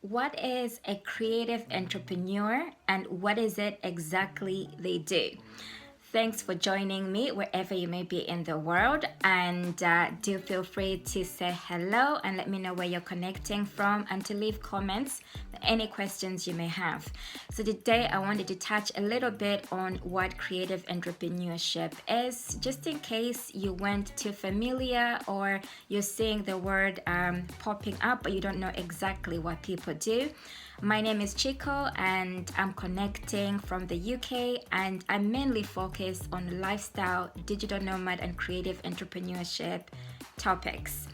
what is a creative entrepreneur and what is it exactly they do? Thanks for joining me wherever you may be in the world, and do feel free to say hello and let me know where you're connecting from, and to leave comments, any questions you may have. So today I wanted to touch a little bit on what creative entrepreneurship is, just in case you weren't too familiar or you're seeing the word popping up but you don't know exactly what people do. My name is Chico and I'm connecting from the UK, and I mainly focus on lifestyle, digital nomad and creative entrepreneurship topics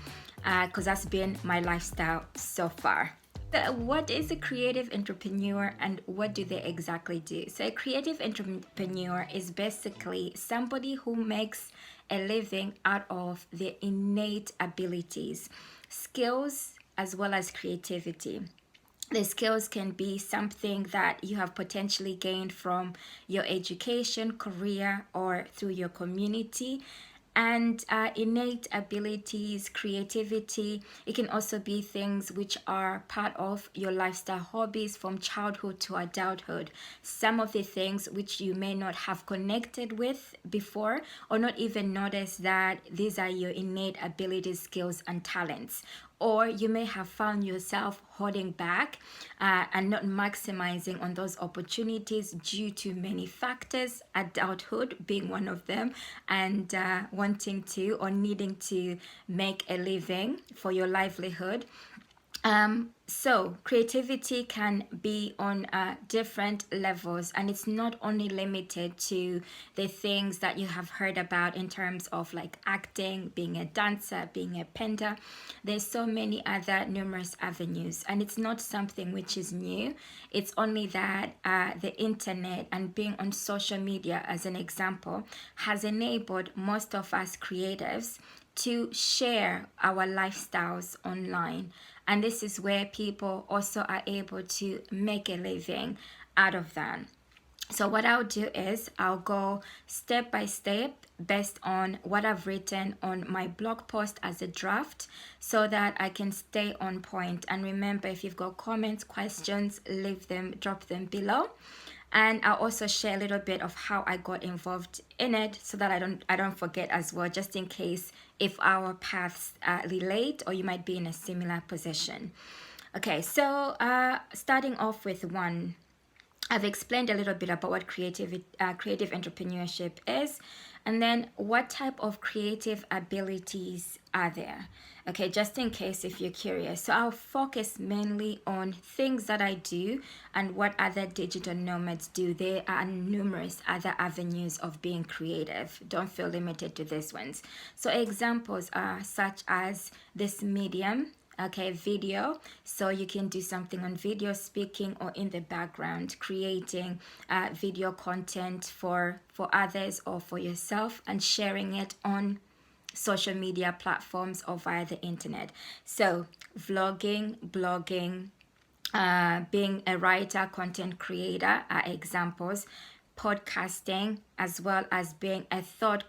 because that's been my lifestyle so far. What is a creative entrepreneur and what do they exactly do? So a creative entrepreneur is basically somebody who makes a living out of their innate abilities, skills, as well as creativity. The skills can be something that you have potentially gained from your education, career, or through your community. And innate abilities, creativity, it can also be things which are part of your lifestyle hobbies from childhood to adulthood. Some of the things which you may not have connected with before or not even noticed that these are your innate abilities, skills, and talents. Or you may have found yourself holding back and not maximizing on those opportunities due to many factors, adulthood being one of them, and wanting to or needing to make a living for your livelihood. So creativity can be on different levels, and it's not only limited to the things that you have heard about in terms of like acting, being a dancer, being a painter. There's so many other numerous avenues, and it's not something which is new. It's only that the internet and being on social media, as an example, has enabled most of us creatives to share our lifestyles online. And this is where people also are able to make a living out of that. So what I'll do is I'll go step by step based on what I've written on my blog post as a draft so that I can stay on point. And remember, if you've got comments, questions, leave them, drop them below. And I'll also share a little bit of how I got involved in it so that I don't forget as well, just in case if our paths relate or you might be in a similar position. Okay, so starting off with one, I've explained a little bit about what creative entrepreneurship is, and then what type of creative abilities are there. Okay, just in case if you're curious. So I'll focus mainly on things that I do and what other digital nomads do. There are numerous other avenues of being creative. Don't feel limited to these ones. So examples are such as this medium, okay, video. So you can do something on video, speaking, or in the background, creating video content for others or for yourself and sharing it on social media platforms or via the internet. So vlogging, blogging, being a writer, content creator are examples. Podcasting, as well as being a thought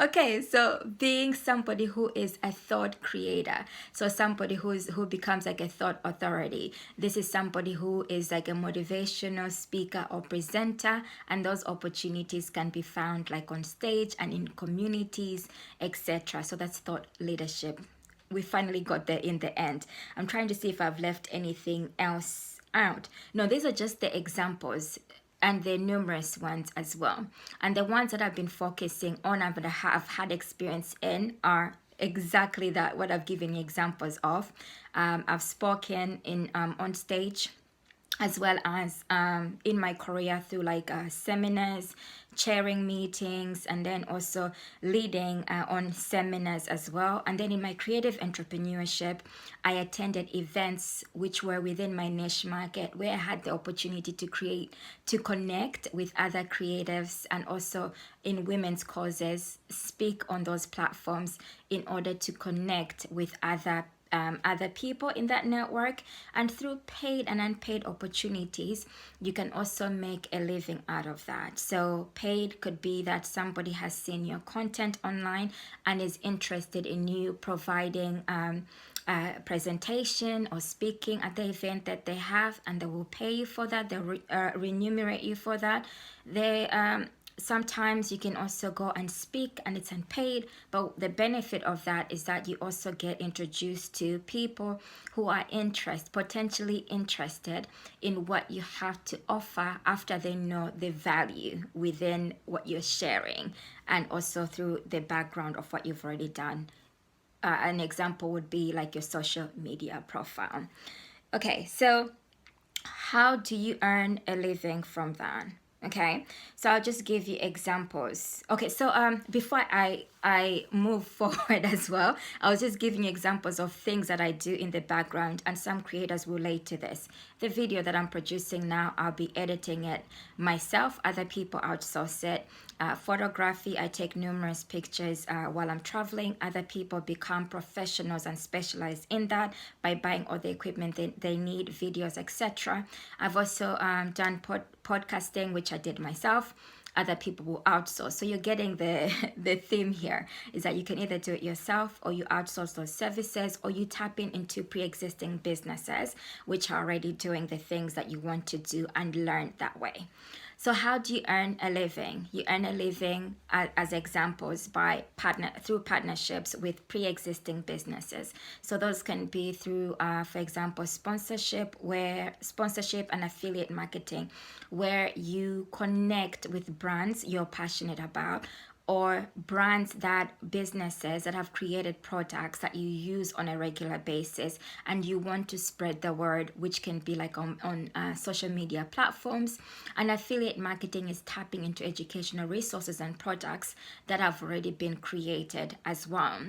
Okay, so being somebody who is a thought creator, so somebody who becomes like a thought authority. This is somebody who is like a motivational speaker or presenter, and those opportunities can be found like on stage and in communities, etc. So that's thought leadership. We finally got there in the end. I'm trying to see if I've left anything else out. No, these are just the examples, and there are numerous ones as well. And the ones that I've been focusing on and that I've had experience in are exactly that, what I've given you examples of. I've spoken in on stage, as well as in my career through like seminars, chairing meetings, and then also leading on seminars as well. And then in my creative entrepreneurship, I attended events which were within my niche market, where I had the opportunity to connect with other creatives, and also in women's causes, speak on those platforms in order to connect with other other people in that network. And through paid and unpaid opportunities, you can also make a living out of that. So paid could be that somebody has seen your content online and is interested in you providing presentation or speaking at the event that they have, and they will pay you for that. They'll remunerate you for that. They sometimes you can also go and speak and it's unpaid, but the benefit of that is that you also get introduced to people who are potentially interested in what you have to offer after they know the value within what you're sharing, and also through the background of what you've already done. An example would be like your social media profile. Okay, so how do you earn a living from that? Okay, so I'll just give you examples. Okay, so before I move forward as well, I was just giving you examples of things that I do in the background, and some creators relate to this. The video that I'm producing now, I'll be editing it myself. Other people outsource it. Photography, I take numerous pictures while I'm traveling. Other people become professionals and specialize in that by buying all the equipment they need, videos, etc. I've also done podcasting, which I did myself. Other people will outsource. So you're getting the theme here is that you can either do it yourself, or you outsource those services, or you tap into pre-existing businesses which are already doing the things that you want to do and learn that way. So how do you earn a living? You earn a living, as examples, through partnerships with pre-existing businesses. So those can be through, for example, sponsorship and affiliate marketing, where you connect with brands you're passionate about, or businesses that have created products that you use on a regular basis, and you want to spread the word, which can be like on social media platforms. And affiliate marketing is tapping into educational resources and products that have already been created as well,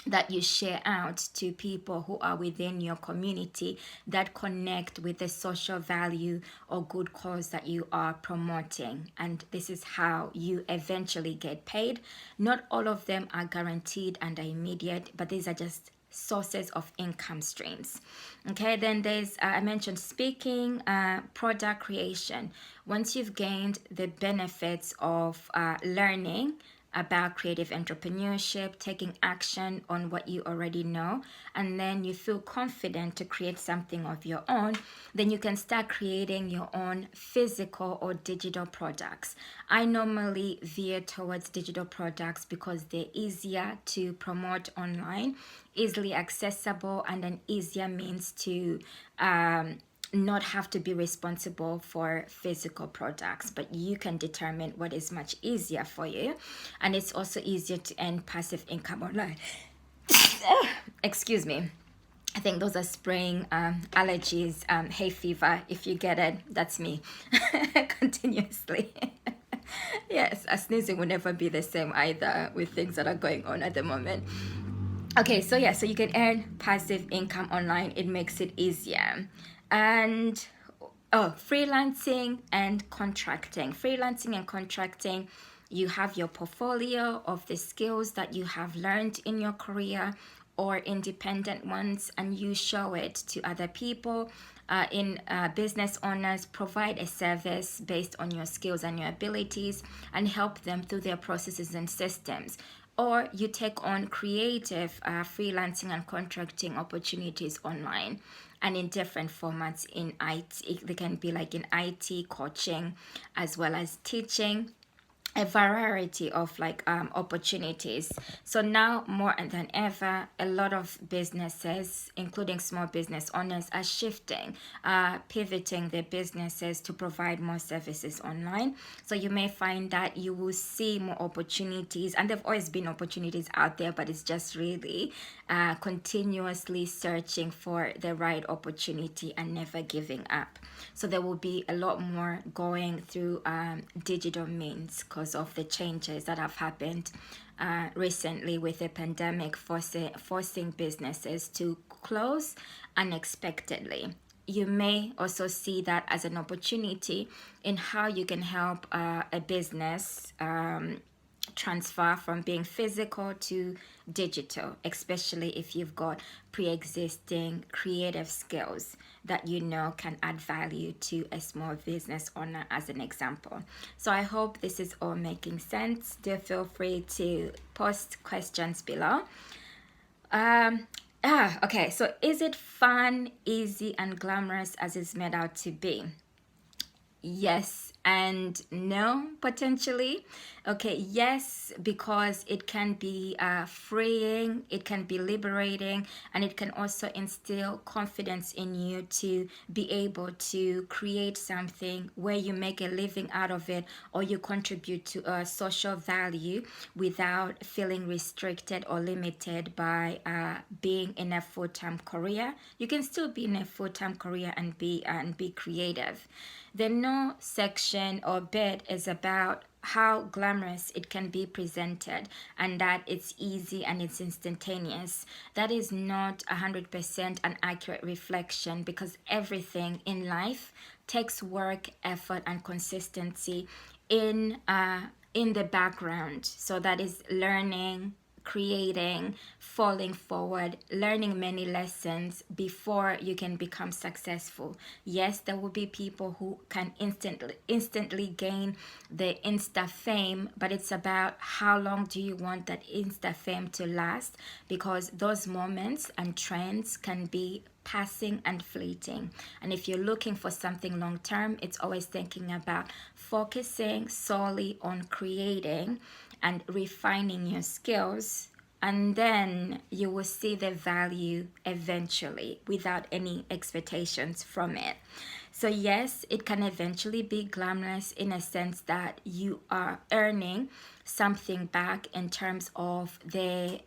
that you share out to people who are within your community that connect with the social value or good cause that you are promoting. And this is how you eventually get paid. Not all of them are guaranteed and are immediate, but these are just sources of income streams. Okay, then there's I mentioned speaking, product creation. Once you've gained the benefits of learning about creative entrepreneurship, taking action on what you already know, and then you feel confident to create something of your own, then you can start creating your own physical or digital products. I normally veer towards digital products because they're easier to promote online, easily accessible, and an easier means to not have to be responsible for physical products, but you can determine what is much easier for you. And it's also easier to earn passive income online. Excuse me. I think those are spraying allergies, hay fever. If you get it, that's me. Continuously. Yes, a sneezing will never be the same either with things that are going on at the moment. Okay, so yeah, so you can earn passive income online. It makes it easier. And freelancing and contracting. Freelancing and contracting, you have your portfolio of the skills that you have learned in your career or independent ones, and you show it to other people. Business owners, provide a service based on your skills and your abilities and help them through their processes and systems. Or you take on creative freelancing and contracting opportunities online and in different formats in IT. They can be like in IT, coaching, as well as teaching. A variety of opportunities. So now more than ever, a lot of businesses, including small business owners, are shifting, pivoting their businesses to provide more services online. So you may find that you will see more opportunities, and there've always been opportunities out there, but it's just really continuously searching for the right opportunity and never giving up. So there will be a lot more going through digital means because of the changes that have happened recently with the pandemic, forcing businesses to close unexpectedly. You may also see that as an opportunity in how you can help a business transfer from being physical to digital, especially if you've got pre-existing creative skills that you know can add value to a small business owner, as an example. So I hope this is all making sense. Do feel free to post questions below. Okay, so is it fun, easy, and glamorous as it's made out to be? Yes and no, potentially. Okay, yes, because it can be freeing, it can be liberating, and it can also instill confidence in you to be able to create something where you make a living out of it, or you contribute to a social value without feeling restricted or limited by being in a full-time career. You can still be in a full-time career and be creative. The no section or bit is about how glamorous it can be presented, and that it's easy and it's instantaneous. That is not 100% an accurate reflection, because everything in life takes work, effort, and consistency in the background. So that is learning, creating, falling forward, learning many lessons before you can become successful. Yes, there will be people who can instantly gain the Insta fame, but it's about how long do you want that Insta fame to last, because those moments and trends can be passing and fleeting. And if you're looking for something long term, it's always thinking about focusing solely on creating and refining your skills, and then you will see the value eventually without any expectations from it. So yes, it can eventually be glamorous in a sense that you are earning something back in terms of the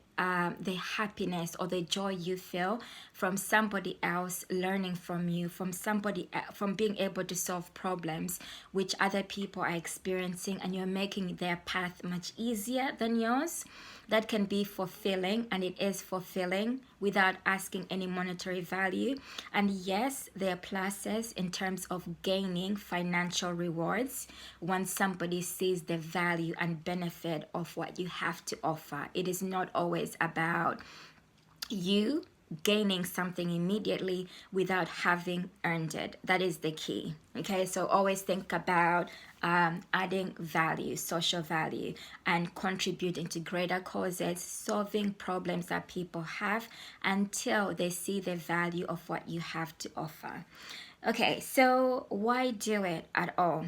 happiness or the joy you feel from somebody else learning from you, from being able to solve problems which other people are experiencing, and you're making their path much easier than yours. That can be fulfilling, and it is fulfilling without asking any monetary value. And yes, there are pluses in terms of gaining financial rewards when somebody sees the value and benefit of what you have to offer. It is not always about you gaining something immediately without having earned it. That is the key. Okay, so always think about adding value, social value, and contributing to greater causes, solving problems that people have until they see the value of what you have to offer. Okay, so why do it at all?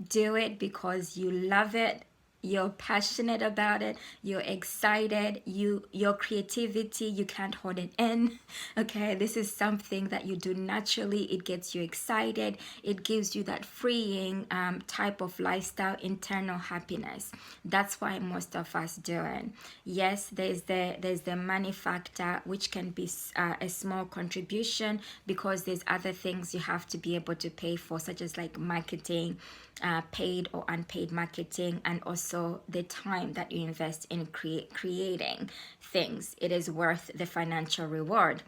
Do it because you love it, you're passionate about it, you're excited, your creativity, you can't hold it in. Okay, this is something that you do naturally. It gets you excited, it gives you that freeing type of lifestyle, internal happiness. That's why most of us do it. Yes, there's the money factor, which can be a small contribution, because there's other things you have to be able to pay for, such as like marketing, paid or unpaid marketing, and also the time that you invest in creating things. It is worth the financial reward.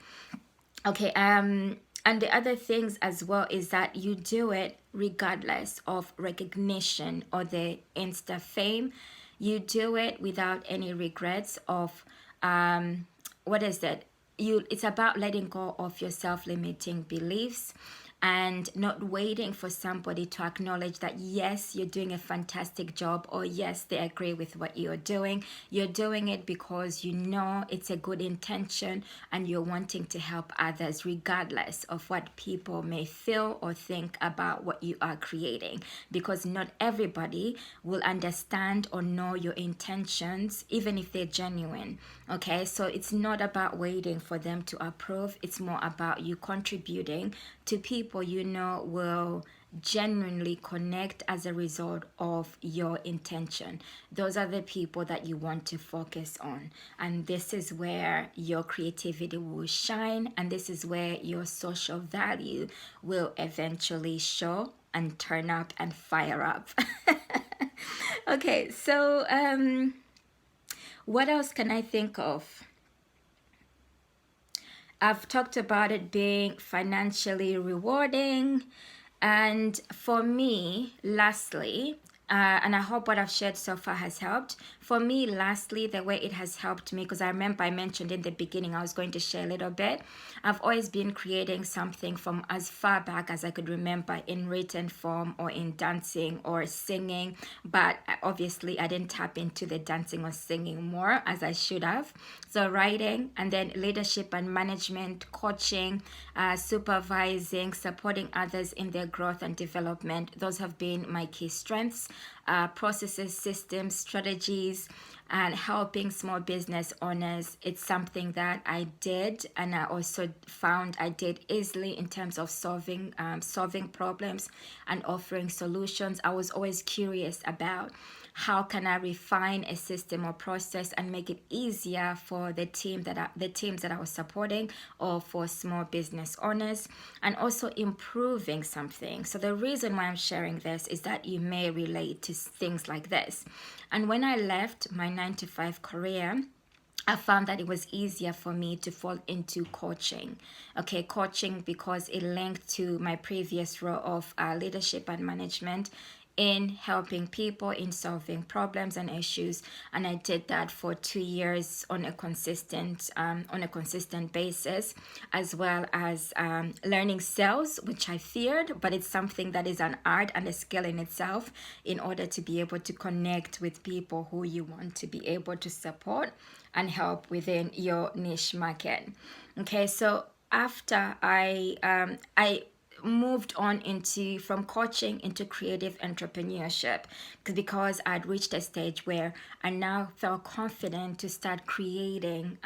Okay, and the other things as well is that you do it regardless of recognition or the Insta fame. You do it without any regrets of what is it? It's about letting go of your self-limiting beliefs and not waiting for somebody to acknowledge that yes, you're doing a fantastic job, or yes, they agree with what you're doing. You're doing it because you know it's a good intention and you're wanting to help others, regardless of what people may feel or think about what you are creating, because not everybody will understand or know your intentions, even if they're genuine. Okay, so it's not about waiting for them to approve. It's more about you contributing to people you know will genuinely connect as a result of your intention. Those are the people that you want to focus on, and this is where your creativity will shine, and this is where your social value will eventually show and turn up and fire up. Okay, so what else can I think of? I've talked about it being financially rewarding. And for me, lastly, And I hope what I've shared so far has helped. For me, lastly, the way it has helped me, because I remember I mentioned in the beginning I was going to share a little bit. I've always been creating something from as far back as I could remember, in written form or in dancing or singing. But obviously I didn't tap into the dancing or singing more as I should have. So writing, and then leadership and management, coaching, supervising, supporting others in their growth and development. Those have been my key strengths. Processes, systems, strategies, and helping small business owners. It's something that I did, and I also found I did easily in terms of solving problems and offering solutions. I was always curious about how can I refine a system or process and make it easier for the teams that I was supporting, or for small business owners, and also improving something. So the reason why I'm sharing this is that you may relate to things like this. And when I left my 9-to-5 career, I found that it was easier for me to fall into coaching. Okay, coaching, because it linked to my previous role of leadership and management in helping people in solving problems and issues. And I did that for 2 years on a consistent basis, as well as learning sales, which I feared, but it's something that is an art and a skill in itself, in order to be able to connect with people who you want to be able to support and help within your niche market. Okay, so after I moved on from coaching into creative entrepreneurship, because I'd reached a stage where I now felt confident to start creating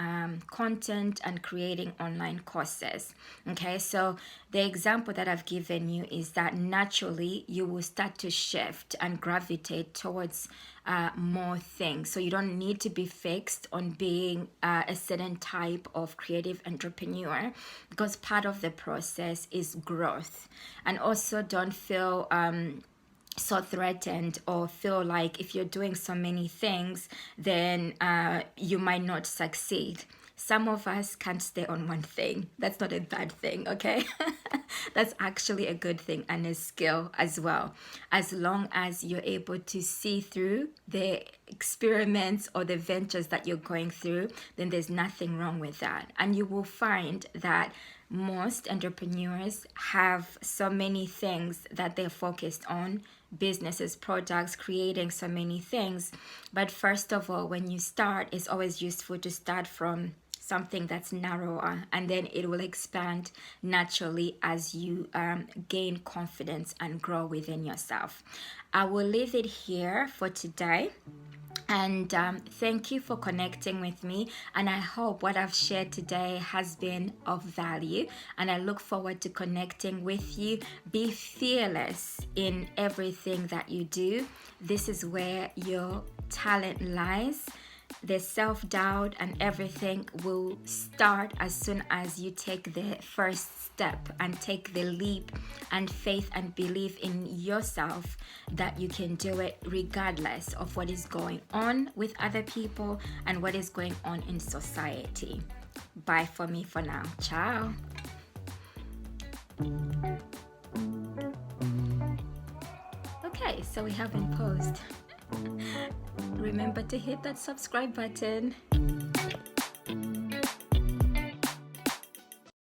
content and creating online courses. Okay, so the example that I've given you is that naturally you will start to shift and gravitate towards more things. So you don't need to be fixed on being a certain type of creative entrepreneur, because part of the process is growth. And also don't feel so threatened, or feel like if you're doing so many things, then you might not succeed. Some of us can't stay on one thing. That's not a bad thing, okay? That's actually a good thing and a skill as well. As long as you're able to see through the experiments or the ventures that you're going through, then there's nothing wrong with that. And you will find that most entrepreneurs have so many things that they're focused on, businesses, products, creating so many things. But first of all, when you start, it's always useful to start from something that's narrower, and then it will expand naturally as you gain confidence and grow within yourself. I will leave it here for today. And thank you for connecting with me. And I hope what I've shared today has been of value. And I look forward to connecting with you. Be fearless in everything that you do. This is where your talent lies. The self-doubt and everything will start as soon as you take the first step and take the leap and faith and believe in yourself that you can do it regardless of what is going on with other people and what is going on in society. Bye for me for now. Ciao. Okay, so we haven't paused. Remember to hit that subscribe button.